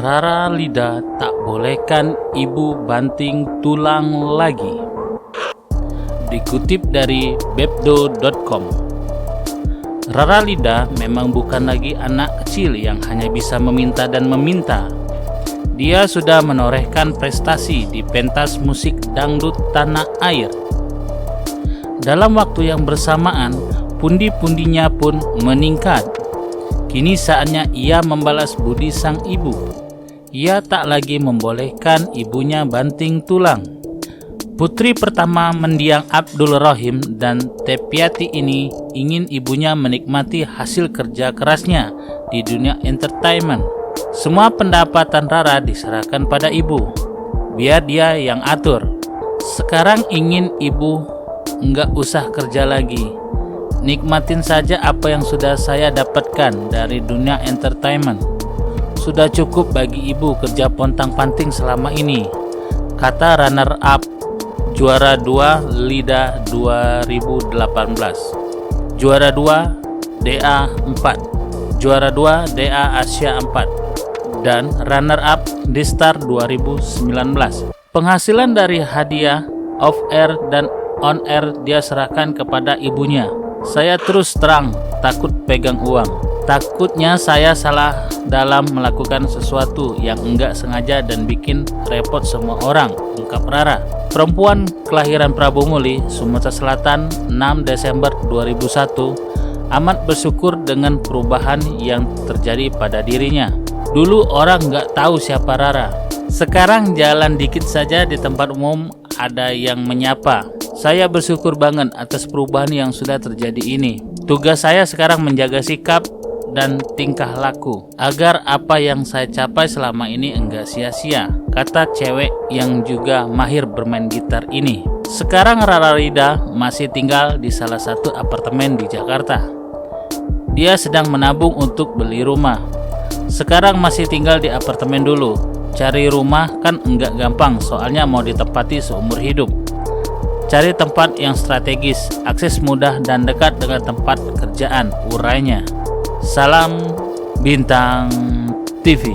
Rara Lida tak bolehkan ibu banting tulang lagi. Dikutip dari bebdo.com, Rara Lida memang bukan lagi anak kecil yang hanya bisa meminta dan meminta. Dia sudah menorehkan prestasi di pentas musik dangdut tanah air. Dalam waktu yang bersamaan, pundi-pundinya pun meningkat. Kini saatnya ia membalas budi sang ibu. Ia tak lagi membolehkan ibunya banting tulang. Putri pertama mendiang Abdul Rohim dan Tepiati ini ingin ibunya menikmati hasil kerja kerasnya di dunia entertainment. Semua pendapatan Rara diserahkan pada ibu, biar dia yang atur. Sekarang ingin ibu nggak usah kerja lagi. Nikmatin saja apa yang sudah saya dapatkan dari dunia entertainment. Sudah cukup bagi ibu kerja pontang-panting selama ini, kata runner up juara 2 Lida 2018, juara 2 DA 4, juara 2 DA Asia 4, dan runner up di Star 2019. Penghasilan dari hadiah, off air dan on air dia serahkan kepada ibunya. Saya terus terang takut pegang uang. Takutnya saya salah dalam melakukan sesuatu yang enggak sengaja dan bikin repot semua orang, ungkap Rara. Perempuan kelahiran Prabu Muli, Sumatera Selatan 6 Desember 2001, amat bersyukur dengan perubahan yang terjadi pada dirinya. Dulu orang enggak tahu siapa Rara. Sekarang jalan dikit saja di tempat umum ada yang menyapa. Saya bersyukur banget atas perubahan yang sudah terjadi ini. Tugas saya sekarang menjaga sikap dan tingkah laku agar apa yang saya capai selama ini enggak sia-sia, kata cewek yang juga mahir bermain gitar ini. Sekarang Rara Lida masih tinggal di salah satu apartemen di Jakarta. Dia sedang menabung untuk beli rumah. Sekarang masih tinggal di apartemen dulu. Cari rumah kan enggak gampang, soalnya mau ditempati seumur hidup. Cari tempat yang strategis, akses mudah dan dekat dengan tempat kerjaan, urainya. Salam Bintang TV.